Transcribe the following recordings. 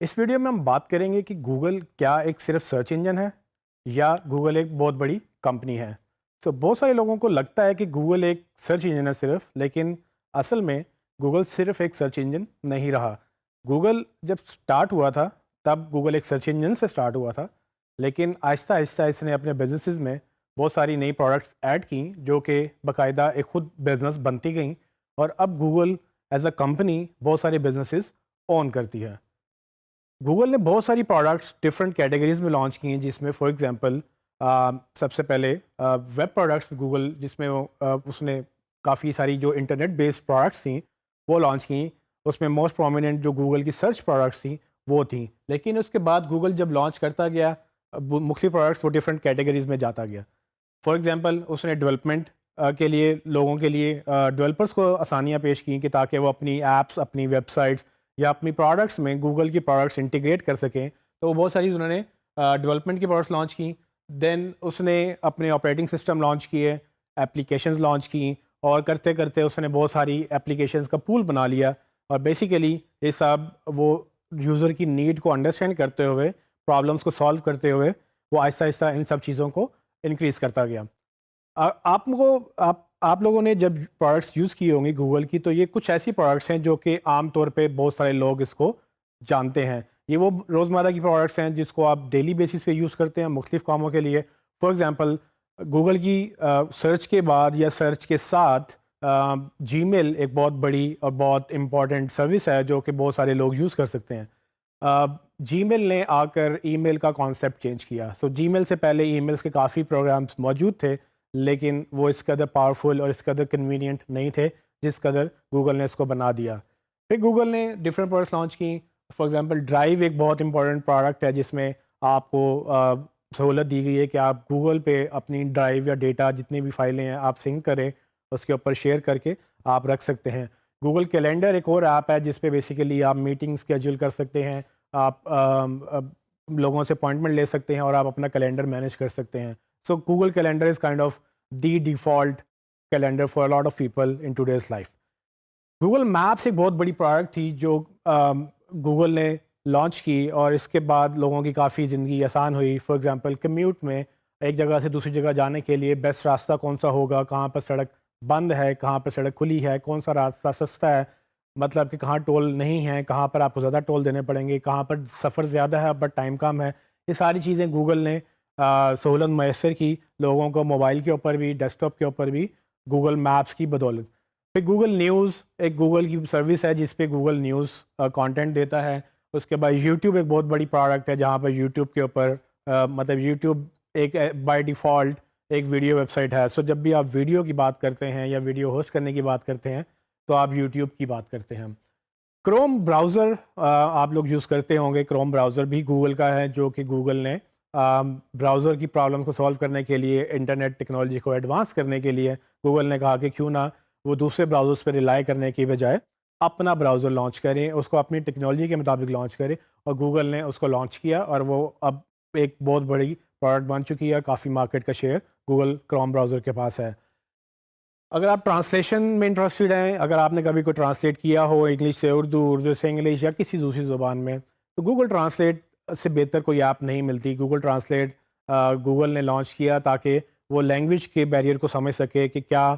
اس video میں ہم بات کریں گے کہ گوگل کیا ایک صرف سرچ انجن ہے یا گوگل ایک بہت بڑی کمپنی ہے۔ بہت سارے لوگوں کو لگتا ہے کہ گوگل ایک سرچ انجن ہے صرف، لیکن اصل میں گوگل صرف ایک سرچ انجن نہیں رہا۔ گوگل جب سٹارٹ ہوا تھا تب گوگل ایک سرچ انجن سے سٹارٹ ہوا تھا، لیکن آہستہ آہستہ اس نے اپنے بزنسز میں بہت ساری نئی پروڈکٹس ایڈ کیں جو کہ باقاعدہ ایک خود بزنس بنتی گئیں، اور اب گوگل ایز اے کمپنی بہت سارے بزنسز اون کرتی ہے۔ گوگل نے بہت ساری پروڈکٹس ڈفرینٹ کیٹیگریز میں لانچ کی ہیں، جس میں فار ایگزامپل سب سے پہلے ویب پروڈکٹس گوگل، جس میں اس نے کافی ساری جو انٹرنیٹ بیسڈ پروڈکٹس تھیں وہ لانچ کیں۔ اس میں موسٹ پرومیننٹ جو گوگل کی سرچ پروڈکٹس تھیں وہ تھیں، لیکن اس کے بعد گوگل جب لانچ کرتا گیا مختلف پروڈکٹس وہ ڈفرینٹ کیٹیگریز میں جاتا گیا۔ فار ایگزامپل اس نے ڈیولپمنٹ کے لیے لوگوں کے لیے ڈیولپرس کو آسانیاں پیش کیں کہ تاکہ وہ اپنی ایپس، اپنی ویب سائٹس یا اپنی پروڈکٹس میں گوگل کی پروڈکٹس انٹیگریٹ کر سکیں، تو وہ بہت ساری انہوں نے ڈیولپمنٹ کی پروڈکٹس لانچ کیں۔ دین اس نے اپنے آپریٹنگ سسٹم لانچ کیے، ایپلیکیشنز لانچ کیں، اور کرتے کرتے اس نے بہت ساری ایپلیکیشنز کا پول بنا لیا، اور بیسیکلی یہ سب وہ یوزر کی نیڈ کو انڈرسٹینڈ کرتے ہوئے، پرابلمس کو سالو کرتے ہوئے وہ آہستہ آہستہ ان سب چیزوں کو انکریز کرتا گیا۔ آپ لوگوں نے جب پروڈکٹس یوز کی ہوں گی گوگل کی، تو یہ کچھ ایسی پروڈکٹس ہیں جو کہ عام طور پہ بہت سارے لوگ اس کو جانتے ہیں۔ یہ وہ روزمرہ کی پروڈکٹس ہیں جس کو آپ ڈیلی بیسس پہ یوز کرتے ہیں مختلف کاموں کے لیے۔ فار ایگزامپل گوگل کی سرچ کے بعد یا سرچ کے ساتھ جی میل ایک بہت بڑی اور بہت امپورٹنٹ سروس ہے جو کہ بہت سارے لوگ یوز کر سکتے ہیں۔ جی میل نے آ کر ای میل کا کانسیپٹ چینج کیا۔ جی میل سے پہلے ای میلز کے کافی پروگرامس موجود تھے، لیکن وہ اس قدر پاورفل اور اس قدر کنوینئنٹ نہیں تھے جس قدر گوگل نے اس کو بنا دیا۔ پھر گوگل نے ڈفرینٹ پروڈکٹس لانچ کی۔ فار ایگزامپل ڈرائیو ایک بہت امپورٹنٹ پروڈکٹ ہے جس میں آپ کو سہولت دی گئی ہے کہ آپ گوگل پہ اپنی ڈرائیو یا ڈیٹا جتنی بھی فائلیں ہیں آپ سنک کریں، اس کے اوپر شیئر کر کے آپ رکھ سکتے ہیں۔ گوگل کیلنڈر ایک اور ایپ ہے جس پہ بیسیکلی آپ میٹنگ اسکیجول کر سکتے ہیں، آپ لوگوں سے اپوائنٹمنٹ لے سکتے ہیں، اور آپ اپنا کیلنڈر مینیج کر سکتے ہیں۔ Google calendar is kind of the default calendar for lot of people in today's life. Google maps ایک بہت بڑی پروڈکٹ تھی جو گوگل نے لانچ کی، اور اس کے بعد لوگوں کی کافی زندگی آسان ہوئی۔ فار ایگزامپل کمیوٹ میں ایک جگہ سے دوسری جگہ جانے کے لیے بیسٹ راستہ کون سا ہوگا، کہاں پر سڑک بند ہے، کہاں پر سڑک کھلی ہے، کون سا راستہ سستا ہے، مطلب کہ کہاں ٹول نہیں ہے، کہاں پر آپ کو زیادہ ٹول دینے پڑیں گے، کہاں پر سفر زیادہ ہے بٹ ٹائم کم ہے، یہ ساری چیزیں گوگل نے سہولت میسر کی لوگوں کو، موبائل کے اوپر بھی، ڈیسک ٹاپ کے اوپر بھی، گوگل میپس کی بدولت۔ پھر گوگل نیوز ایک گوگل کی سروس ہے جس پہ گوگل نیوز کانٹینٹ دیتا ہے۔ اس کے بعد یوٹیوب ایک بہت بڑی پروڈکٹ ہے جہاں پر یوٹیوب کے اوپر مطلب یوٹیوب ایک بائی ڈیفالٹ ایک ویڈیو ویب سائٹ ہے۔ جب بھی آپ ویڈیو کی بات کرتے ہیں یا ویڈیو ہوسٹ کرنے کی بات کرتے ہیں تو آپ یوٹیوب کی بات کرتے ہیں۔ کروم براؤزر آپ لوگ یوز کرتے ہوں گے، کروم براؤزر بھی گوگل کا ہے، جو کہ گوگل نے براؤزر کی پرابلم کو سالو کرنے کے لیے، انٹرنیٹ ٹیکنالوجی کو ایڈوانس کرنے کے لیے گوگل نے کہا کہ کیوں نہ وہ دوسرے براؤزرز پہ ریلائی کرنے کی بجائے اپنا براؤزر لانچ کریں، اس کو اپنی ٹیکنالوجی کے مطابق لانچ کریں، اور گوگل نے اس کو لانچ کیا، اور وہ اب ایک بہت بڑی پروڈکٹ بن چکی ہے۔ کافی مارکیٹ کا شیئر گوگل کروم براؤزر کے پاس ہے۔ اگر آپ ٹرانسلیشن میں انٹرسٹڈ ہیں، اگر آپ نے کبھی کوئی ٹرانسلیٹ کیا ہو انگلش سے اردو، اردو سے انگلش یا کسی دوسری زبان میں، تو گوگل ٹرانسلیٹ سے بہتر کوئی ایپ نہیں ملتی۔ گوگل ٹرانسلیٹ گوگل نے لانچ کیا تاکہ وہ لینگویج کے بیریئر کو سمجھ سکے کہ کیا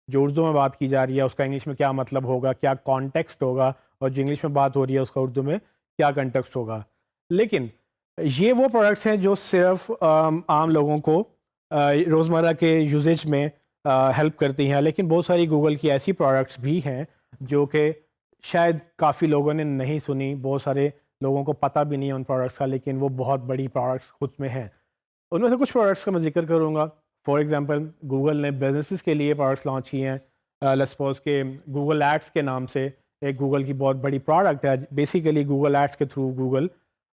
جو اردو میں بات کی جا رہی ہے اس کا انگلش میں کیا مطلب ہوگا، کیا کانٹیکسٹ ہوگا، اور جو انگلش میں بات ہو رہی ہے اس کا اردو میں کیا کنٹیکسٹ ہوگا۔ لیکن یہ وہ پروڈکٹس ہیں جو صرف عام لوگوں کو روزمرہ کے یوزیج میں ہیلپ کرتی ہیں، لیکن بہت ساری گوگل کی ایسی پروڈکٹس بھی ہیں جو کہ شاید کافی لوگوں نے نہیں سنی، بہت سارے لوگوں کو پتہ بھی نہیں ہے ان پروڈکٹس کا، لیکن وہ بہت بڑی پروڈکٹس خود میں ہیں۔ ان میں سے کچھ پروڈکٹس کا میں ذکر کروں گا۔ فار ایگزامپل گوگل نے بزنسز کے لیے پروڈکٹس لانچ کیے ہیں۔ لیٹس سپوز کہ گوگل ایڈس کے نام سے ایک گوگل کی بہت بڑی پروڈکٹ ہے۔ بیسیکلی گوگل ایڈس کے تھرو گوگل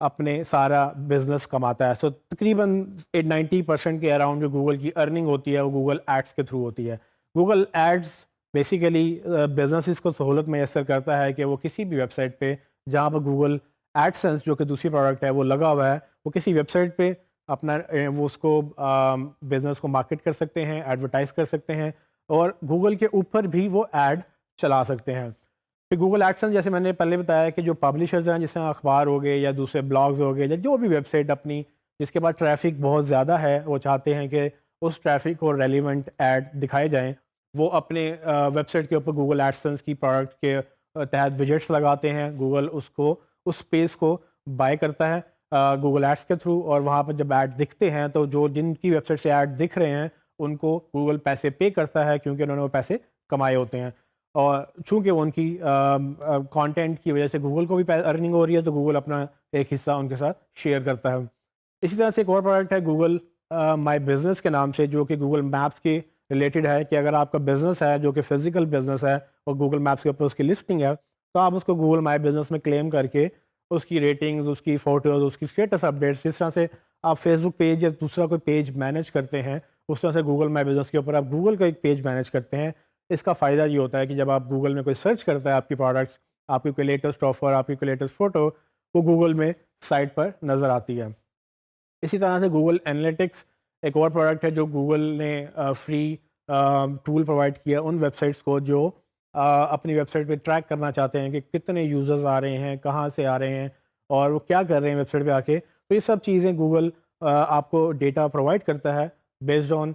اپنے سارا بزنس کماتا ہے۔ تقریباً 90% کے اراؤنڈ جو گوگل کی ارننگ ہوتی ہے وہ گوگل ایڈس کے تھرو ہوتی ہے۔ گوگل ایڈس بیسیکلی بزنسز کو سہولت میسر کرتا ہے کہ وہ کسی بھی ویب سائٹ پہ جہاں پر گوگل ایڈسنس جو کہ دوسری پروڈکٹ ہے وہ لگا ہوا ہے، وہ کسی ویب سائٹ پہ اپنا وہ اس کو بزنس کو مارکیٹ کر سکتے ہیں، ایڈورٹائز کر سکتے ہیں، اور گوگل کے اوپر بھی وہ ایڈ چلا سکتے ہیں۔ کہ گوگل ایڈسنس جیسے میں نے پہلے بتایا کہ جو پبلشرز ہیں جیسے اخبار ہو گئے یا دوسرے بلاگز ہو گئے یا جو بھی ویب سائٹ اپنی جس کے بعد ٹریفک بہت زیادہ ہے، وہ چاہتے ہیں کہ اس ٹریفک کو ریلیونٹ ایڈ دکھائے جائیں، وہ اپنے ویب سائٹ کے اوپر گوگل ایڈسنس کی پروڈکٹ کے تحت وجٹس لگاتے ہیں. گوگل اس کو اس اسپیس کو بائی کرتا ہے گوگل ایڈس کے تھرو، اور وہاں پر جب ایڈ دکھتے ہیں تو جو جن کی ویب سائٹ سے ایڈ دکھ رہے ہیں ان کو گوگل پیسے پے کرتا ہے کیونکہ انہوں نے وہ پیسے کمائے ہوتے ہیں. اور چونکہ ان کی کانٹینٹ کی وجہ سے گوگل کو بھی ارننگ ہو رہی ہے تو گوگل اپنا ایک حصہ ان کے ساتھ شیئر کرتا ہے. اسی طرح سے ایک اور پروڈکٹ ہے گوگل مائی بزنس کے نام سے، جو کہ گوگل میپس کے ریلیٹڈ ہے کہ اگر آپ کا بزنس ہے جو کہ فزیکل بزنس ہے اور گوگل میپس کے اوپر اس کی لسٹنگ ہے تو آپ اس کو گوگل مائی بزنس میں کلیم کر کے اس کی ریٹنگز، اس کی فوٹوز، اس کی اسٹیٹس اپڈیٹس، جس طرح سے آپ فیس بک پیج یا دوسرا کوئی پیج مینیج کرتے ہیں اس طرح سے گوگل مائی بزنس کے اوپر آپ گوگل کا ایک پیج مینیج کرتے ہیں. اس کا فائدہ یہ ہوتا ہے کہ جب آپ گوگل میں کوئی سرچ کرتا ہے آپ کی پروڈکٹس، آپ کی کوئی لیٹسٹ آفر، آپ کی کوئی لیٹسٹ فوٹو، وہ گوگل میں سائٹ پر نظر آتی ہے. اسی طرح سے گوگل انالیٹکس ایک اور پروڈکٹ ہے جو گوگل نے فری ٹول پرووائڈ کیا ان ویب سائٹس کو جو اپنی ویب سائٹ پہ ٹریک کرنا چاہتے ہیں کہ کتنے یوزرز آ رہے ہیں، کہاں سے آ رہے ہیں اور وہ کیا کر رہے ہیں ویب سائٹ پہ آ کے. تو یہ سب چیزیں گوگل آپ کو ڈیٹا پرووائڈ کرتا ہے بیسڈ آن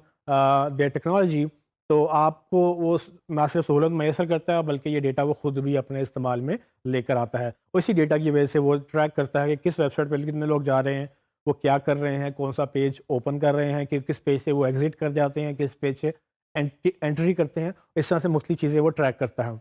دیئر ٹیکنالوجی. تو آپ کو وہ نہ صرف سہولت میسر کرتا ہے بلکہ یہ ڈیٹا وہ خود بھی اپنے استعمال میں لے کر آتا ہے. اسی ڈیٹا کی وجہ سے وہ ٹریک کرتا ہے کہ کس ویب سائٹ پہ کتنے لوگ جا رہے ہیں، وہ کیا کر رہے ہیں، کون سا پیج اوپن کر رہے ہیں، کہ کس پیج سے وہ ایگزٹ کر جاتے ہیں، کس پیج سے انٹری کرتے ہیں. اس طرح سے مختلف چیزیں وہ ٹریک کرتا ہے.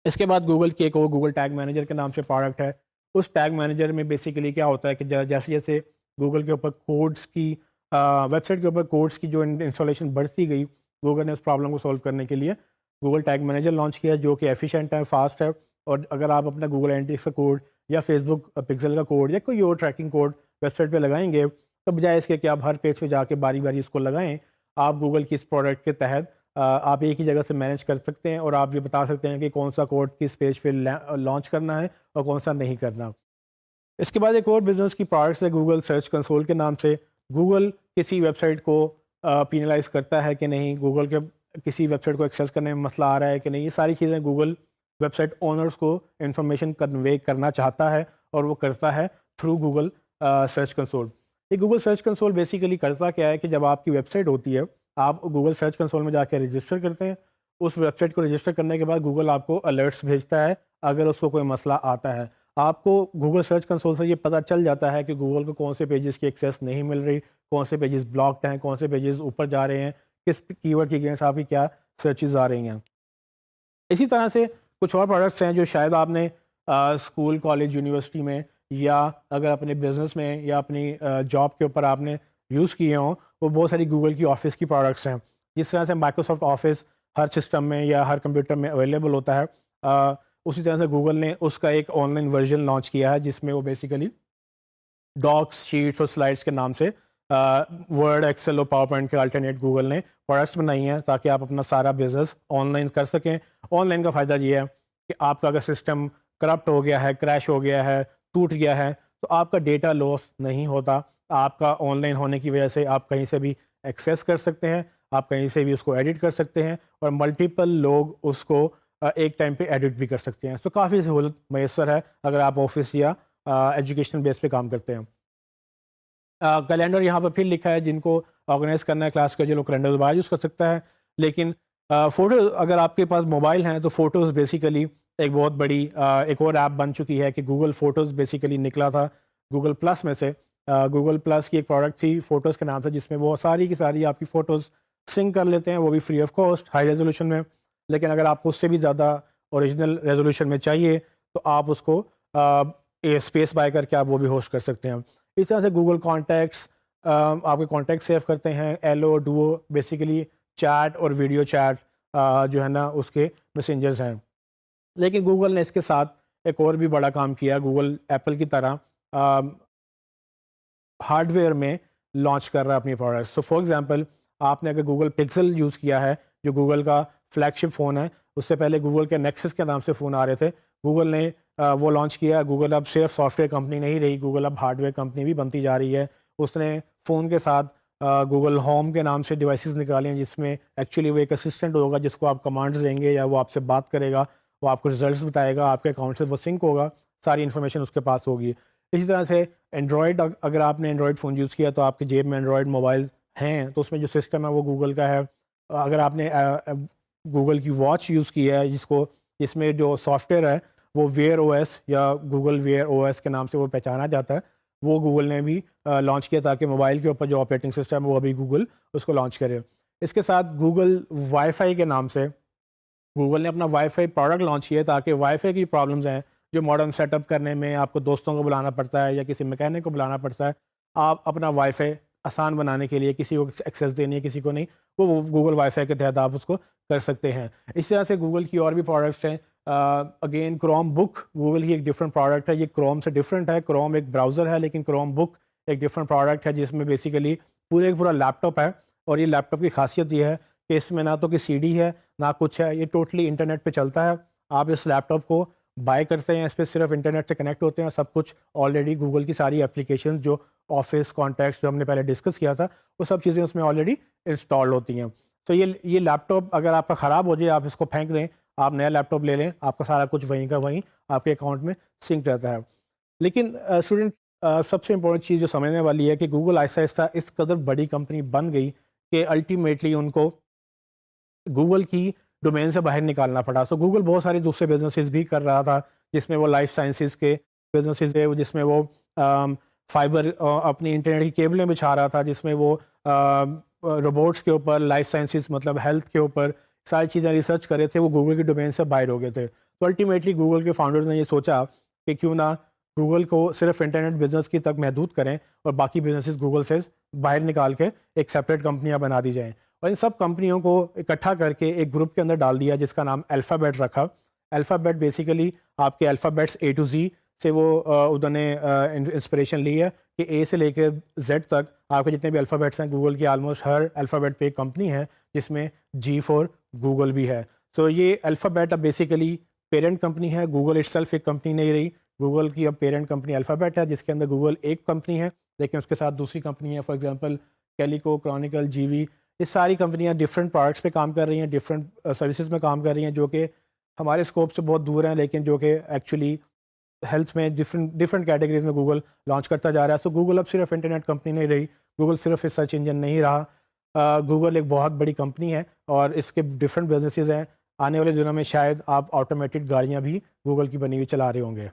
اس کے بعد گوگل کی ایک اور گوگل ٹیگ مینیجر کے نام سے پروڈکٹ ہے. اس ٹیگ مینیجر میں بیسیکلی کیا ہوتا ہے کہ جیسے جیسے گوگل کے اوپر کوڈس کی ویب سائٹ کے اوپر کوڈس کی جو انسٹالیشن بڑھتی گئی، گوگل نے اس پرابلم کو سولو کرنے کے لیے گوگل ٹیگ مینیجر لانچ کیا جو کہ ایفیشینٹ ہے، فاسٹ ہے. اور اگر آپ اپنا گوگل اینالیٹکس کا کوڈ یا فیس بک پکسل کا کوڈ یا کوئی اور ٹریکنگ کوڈ ویب سائٹ پہ لگائیں گے تو بجائے اس کے کہ آپ ہر پیج پہ جا کے باری باری اس کو لگائیں، آپ گوگل کی اس پروڈکٹ کے تحت آپ ایک ہی جگہ سے مینیج کر سکتے ہیں اور آپ یہ بتا سکتے ہیں کہ کون سا کوڈ کس پیج پہ لانچ کرنا ہے اور کون سا نہیں کرنا. اس کے بعد ایک اور بزنس کی پروڈکٹس ہے گوگل سرچ کنسول کے نام سے. گوگل کسی ویب سائٹ کو پینلائز کرتا ہے کہ نہیں، گوگل کے کسی ویب سائٹ کو ایکسیس کرنے میں مسئلہ آ رہا ہے کہ نہیں، یہ ساری چیزیں گوگل ویب سائٹ اونرز کو انفارمیشن کنوے کرنا چاہتا ہے اور وہ کرتا ہے تھرو گوگل سرچ کنسول. یہ گوگل سرچ کنسول بیسیکلی کرتا کیا ہے کہ جب آپ کی ویب سائٹ ہوتی ہے آپ گوگل سرچ کنسول میں جا کے رجسٹر کرتے ہیں. اس ویب سائٹ کو رجسٹر کرنے کے بعد گوگل آپ کو الرٹس بھیجتا ہے اگر اس کو کوئی مسئلہ آتا ہے. آپ کو گوگل سرچ کنسول سے یہ پتہ چل جاتا ہے کہ گوگل کو کون سے پیجز کی ایکسیس نہیں مل رہی، کون سے پیجز بلاکڈ ہیں، کون سے پیجز اوپر جا رہے ہیں، کس کی ورڈ کے اگینسٹ آپ کی کیا سرچز آ رہی ہیں. اسی طرح سے کچھ اور پروڈکٹس ہیں جو شاید آپ نے اسکول، کالج، یونیورسٹی میں یا اگر اپنے بزنس میں یا اپنی جاب کے اوپر آپ نے یوز کیے ہوں. وہ بہت ساری گوگل کی آفس کی پروڈکٹس ہیں. جس طرح سے مائکروسافٹ آفس ہر سسٹم میں یا ہر کمپیوٹر میں اویلیبل ہوتا ہے، اسی طرح سے گوگل نے اس کا ایک آن لائن ورژن لانچ کیا ہے جس میں وہ بیسیکلی ڈاکس، شیٹس اور سلائڈس کے نام سے ورڈ، ایکسل اور پاور پوائنٹ کے الٹرنیٹ گوگل نے پروڈکٹس بنائی ہیں تاکہ آپ اپنا سارا بزنس آن لائن کر سکیں. آن لائن کا فائدہ یہ ہے کہ آپ کا اگر سسٹم کرپٹ ہو گیا ہے، کریش ہو گیا ہے، ٹوٹ گیا ہے تو آپ کا ڈیٹا لاس نہیں ہوتا. آپ کا آن لائن ہونے کی وجہ سے آپ کہیں سے بھی ایکسیس کر سکتے ہیں، آپ کہیں سے بھی اس کو ایڈٹ کر سکتے ہیں اور ملٹیپل لوگ اس کو ایک ٹائم پہ ایڈٹ بھی کر سکتے ہیں. تو کافی سہولت میسر ہے اگر آپ آفس یا ایجوکیشنل بیس پہ کام کرتے ہیں. کیلنڈر یہاں پہ پھر لکھا ہے جن کو آرگنائز کرنا ہے کلاس کا، جو لوگ کیلنڈر دوبارہ یوز کر سکتا ہے. لیکن فوٹو اگر آپ کے پاس موبائل ہیں تو فوٹوز بیسیکلی ایک بہت بڑی ایک اور ایپ بن چکی ہے کہ گوگل فوٹوز بیسیکلی نکلا تھا گوگل پلس میں سے. گوگل پلس کی ایک پروڈکٹ تھی فوٹوز کے نام سے جس میں وہ ساری کی ساری آپ کی فوٹوز سنک کر لیتے ہیں، وہ بھی free of cost high resolution میں. لیکن اگر آپ کو اس سے بھی زیادہ اوریجنل ریزولوشن میں چاہیے تو آپ اس کو اسپیس بائی کر کے آپ وہ بھی ہوسٹ کر سکتے ہیں. اس طرح سے گوگل کانٹیکٹس آپ کے کانٹیکٹ سیو کرتے ہیں. ایلو، ڈوو بیسیکلی چیٹ اور ویڈیو چیٹ جو ہے نا اس کے میسنجرز ہیں. لیکن گوگل نے اس کے ساتھ ایک اور بھی بڑا کام کیا. گوگل ایپل کی طرح ہارڈ ویئر میں لانچ کر رہا ہے اپنی پروڈکٹس. سو فار ایگزامپل آپ نے اگر گوگل پکسل یوز کیا ہے جو گوگل کا فلیگ شپ فون ہے، اس سے پہلے گوگل کے نیکسس کے نام سے فون آ رہے تھے، گوگل نے وہ لانچ کیا. گوگل اب صرف سافٹ ویئر کمپنی نہیں رہی، گوگل اب ہارڈ ویئر کمپنی بھی بنتی جا رہی ہے. اس نے فون کے ساتھ گوگل ہوم کے نام سے ڈیوائسز نکالے ہیں جس میں ایکچولی وہ ایک اسسٹنٹ ہوگا جس کو آپ کمانڈز دیں گے یا وہ آپ سے بات کرے گا وہ آپ کو ریزلٹس بتائے گا, آپ کے اکاؤنٹ سے وہ سنک ہوگا, ساری انفارمیشن اس کے پاس ہوگی. اسی طرح سے اینڈرائڈ, اگر آپ نے اینڈرائڈ فون یوز کیا تو آپ کی جیب میں اینڈرائڈ موبائل ہیں تو اس میں جو سسٹم ہے وہ گوگل کا ہے. اگر آپ نے گوگل کی واچ یوز کی ہے جس میں جو سافٹ ویئر ہے وہ ویئر او ایس یا گوگل ویئر او ایس کے نام سے وہ پہچانا جاتا ہے, وہ گوگل نے بھی لانچ کیا تاکہ موبائل کے اوپر جو آپریٹنگ سسٹم ہے وہ ابھی گوگل اس کو لانچ کرے. اس کے ساتھ گوگل وائی فائی کے نام سے گوگل نے اپنا وائی فائی پروڈکٹ لانچ کیا تاکہ وائی فائی کی پرابلمز ہیں جو ماڈرن سیٹ اپ کرنے میں آپ کو دوستوں کو بلانا پڑتا ہے یا کسی میکینک کو بلانا پڑتا ہے, آپ اپنا وائی فائی آسان بنانے کے لیے, کسی کو ایکسیس دینی ہے کسی کو نہیں, وہ گوگل وائی فائی کے تحت آپ اس کو کر سکتے ہیں. اس طرح سے گوگل کی اور بھی پروڈکٹس ہیں. اگین کروم بک گوگل کی ایک ڈفرینٹ پروڈکٹ ہے, یہ کروم سے ڈفرینٹ ہے. کروم ایک براؤزر ہے لیکن کروم بک ایک ڈفرینٹ پروڈکٹ ہے جس میں بیسیکلی پورا لیپ ٹاپ ہے, اور یہ لیپ ٹاپ کی خاصیت یہ ہے کہ اس میں نہ تو کہ سی ڈی ہے نہ کچھ ہے, یہ ٹوٹلی انٹرنیٹ پہ چلتا ہے. آپ اس لیپ ٹاپ کو بائی کرتے ہیں, اس پہ صرف انٹرنیٹ سے کنیکٹ ہوتے ہیں, سب کچھ آلریڈی گوگل کی ساری اپلیکیشن جو آفس کانٹیکٹس جو ہم نے پہلے ڈسکس کیا تھا وہ سب چیزیں اس میں آلریڈی انسٹال ہوتی ہیں. تو یہ لیپ ٹاپ اگر آپ کا خراب ہو جائے آپ اس کو پھینک دیں, آپ نیا لیپ ٹاپ لے لیں, آپ کا سارا کچھ وہیں کا وہیں آپ کے اکاؤنٹ میں سنک رہتا ہے. لیکن اسٹوڈنٹ سب سے امپورٹنٹ چیز جو سمجھنے والی ہے کہ گوگل آہستہ آہستہ اس قدر بڑی کمپنی بن گئی کہ الٹیمیٹلی ان کو گوگل کی ڈومین سے باہر نکالنا پڑا. سو گوگل بہت سارے دوسرے بزنسز بھی کر رہا تھا جس میں وہ لائف سائنسز کے بزنسز ہے, جس میں وہ فائبر اپنی انٹرنیٹ کی کیبلیں بچھا رہا تھا, جس میں وہ روبوٹس کے اوپر, لائف سائنسز مطلب ہیلتھ کے اوپر ساری چیزیں ریسرچ کر رہے تھے, وہ گوگل کی ڈومین سے باہر ہو گئے تھے. تو الٹیمیٹلی گوگل کے فاؤنڈرز نے یہ سوچا کہ کیوں نہ گوگل کو صرف انٹرنیٹ بزنس کی تک محدود کریں اور باقی بزنسز گوگل سے باہر نکال کے ایک سپریٹ کمپنیاں بنا دی جائیں. اور ان سب کمپنیوں کو اکٹھا کر کے ایک گروپ کے اندر ڈال دیا جس کا نام الفابیٹ رکھا. الفابیٹ بیسیکلی آپ کے الفابیٹس اے ٹو زی سے وہ انہوں نے انسپریشن لی ہے کہ اے سے لے کے زیڈ تک آپ کے جتنے بھی الفابیٹس ہیں گوگل کی آلموسٹ ہر الفابیٹ پہ ایک کمپنی ہے جس میں جی فور گوگل بھی ہے. سو یہ الفابیٹ اب بیسیکلی پیرنٹ کمپنی ہے, گوگل اٹ سیلف ایک کمپنی نہیں رہی. گوگل کی اب پیرنٹ کمپنی الفابیٹ ہے جس کے اندر گوگل ایک کمپنی ہے لیکن اس کے ساتھ دوسری کمپنی ہے, فار ایگزامپل کیلیکو, کرونیکل, جی وی. یہ ساری کمپنیاں ڈفرینٹ پروڈکٹس پہ کام کر رہی ہیں, ڈفرینٹ سروسز میں کام کر رہی ہیں جو کہ ہمارے اسکوپ سے بہت دور ہیں لیکن جو کہ ایکچولی ہیلتھ میں ڈفرینٹ کیٹیگریز میں گوگل لانچ کرتا جا رہا ہے. سو گوگل اب صرف انٹرنیٹ کمپنی نہیں رہی, گوگل صرف ایک سرچ انجن نہیں رہا, گوگل ایک بہت بڑی کمپنی ہے اور اس کے ڈفرینٹ بزنسز ہیں. آنے والے دنوں میں شاید آپ آٹومیٹڈ گاڑیاں بھی گوگل کی بنی ہوئی چلا رہے ہوں گے.